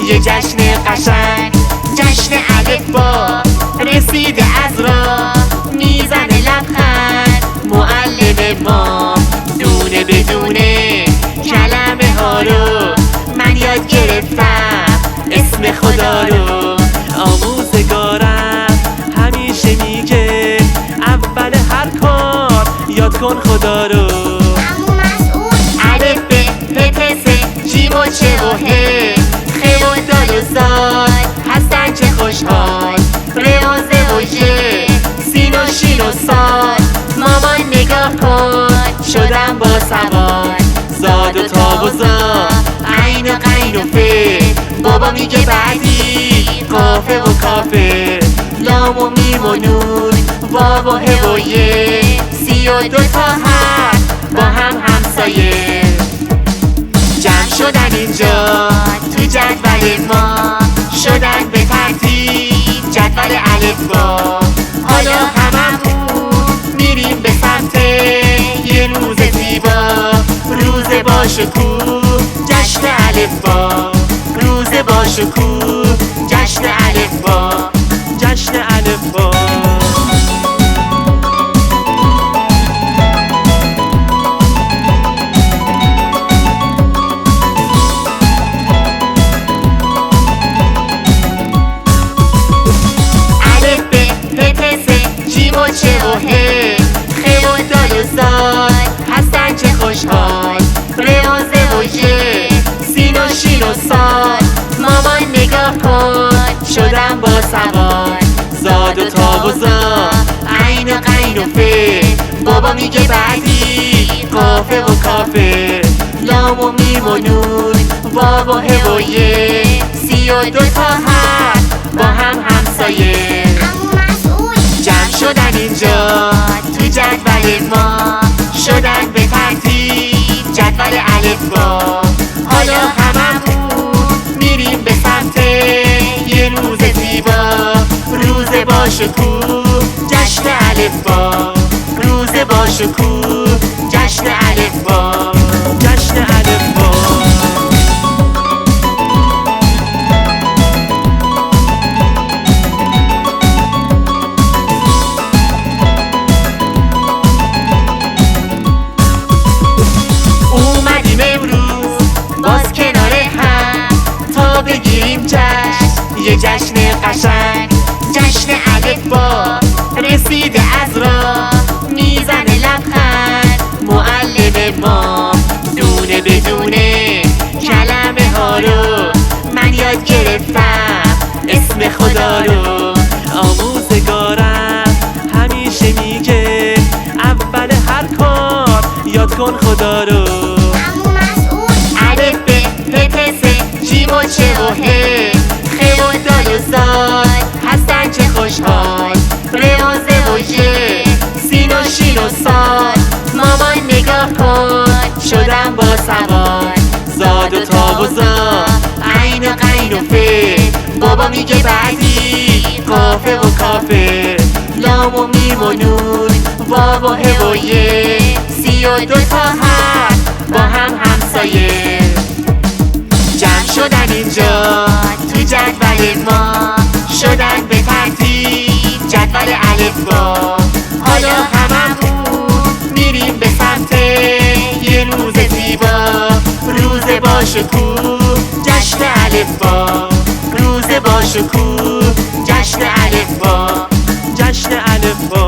یه جشن قشنگ، جشن الفبا رسیده از راه، میزنه لبخند معلم ما. دونه بدونه کلمه ها رو من یاد گرفتم، اسم خدا رو. آموزگارم همیشه میگه اول هر کار یاد کن خدا رو. الف ب پ ت س جیم و چ و ه، خ و دال و زال هستن چه خوشحال. ر و ز و ژ، سین و شین و صاد، مامان نگاه کن شدم با سواد. زاد و تا و زا، عین و غین و ف، بابا میگه بعدی قافه و کافه. لام و میم و نون، واو و ه و ی، 32 تا حرف با هم همسایه. جمع شدن اینجا تو جدول ما، شدن به ترتیب جدول الفبا. حالا هممون میریم به سمت یه روز زیبا، روز با شکوه جشن الفبا. روز با شکوه جشن الفبا، جشن الفبا. چ و ه، خ و دال و زال هستن چه خوشحال. ر و ز و ژ، سین و شین و صاد، مامان نگاه کن شدم با سواد. زاد و تا و زا، عین و غین و ف، بابا میگه بعدی قافه و کافه. لام و میم و نون، واو و ه و ی، 32 تا حرف با هم همسایه. جمع شدن اینجا تو جدول ما، شدن به ترتیب جدول الفبا. حالا هممون میریم به سمت یه روز زیبا، روز با شکوه جشن الفبا. روز با شکوه جشن الفبا، جشن الفبا. بگیریم جشن، یه جشن قشنگ، جشن الفبا رسیده از راه، میزنه لبخند معلم ما. دونه بدونه کلمه ها رو من یاد گرفتم، اسم خدا رو. آموزگارم همیشه میگه اول هر کار یاد کن خدا رو. الف ب پ ت س جیم و چ و ه، خ و دال و زال هستن چه خوشحال. ر و ز و ژ، سین و شین و صاد، مامان نگاه کن شدم با سواد. زاد و تا و زا، عین و غین و ف، بابا میگه بعدی قافه و کافه. لام و میم و نون، واو و ه و ی، 32 تا حرف با هم همسایه. جمع شدن اینجا تو جدول ما، شدن به ترتیب جدول الفبا. حالا هممون میریم به سمت یه روز زیبا، روز با شکوه جشن الفبا. روز با شکوه جشن الفبا، جشن الفبا.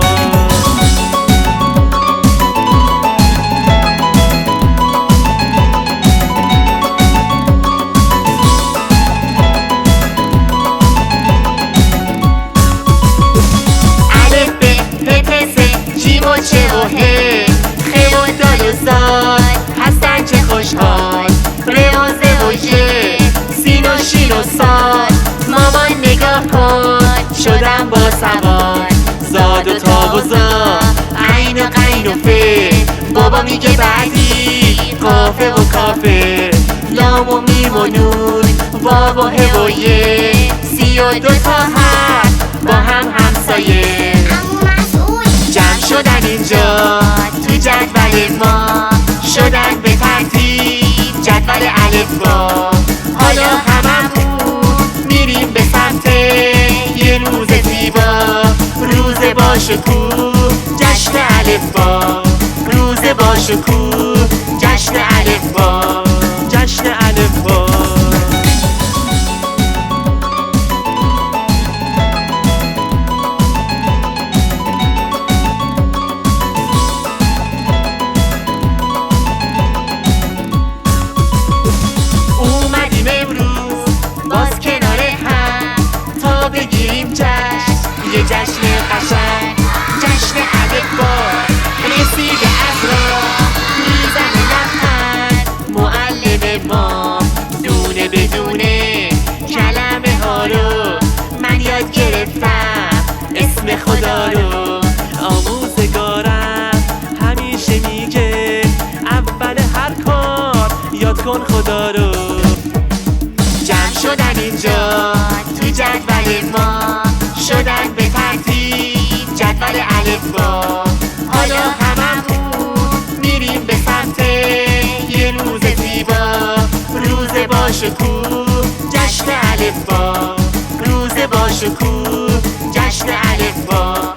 چ و ه، خ و دال و زال هستن چه خوشحال. ر و ز و ژ، سین و شین و صاد، مامان نگاه کن شدم با سواد. زاد و تا و زا، عین و غین و ف، بابا میگه بعدی قافه و کافه. لام و میم و نون، واو و ه و ی، 32 تا حرف با هم همسایه. جمع شدن اینجا تو جدول ما، شدن به ترتیب جدول الفبا. حالا هممون باشکوه جشن الفبا، روز باشکوه جشن الفبا، جشن الفبا. اومدیم امروز باز کنار هم تا بگیریم جشن، یه جشن قشنگ، جشن الفبا. رسیده از راه میزنه لبخند، معلم ما دونه بدونه کلمه ها رو من یاد گرفتم، اسم خدا رو. آموزگارم همیشه میگه اول هر کار یاد کن خدا رو. جمع شدن اینجا تو جدول ما، شدن به ترتیب جدول الفبا. حالا هممون میریم به سمت یه روز زیبا، روز باشکوه جشن الفبا، روز باشکوه جشن الفبا.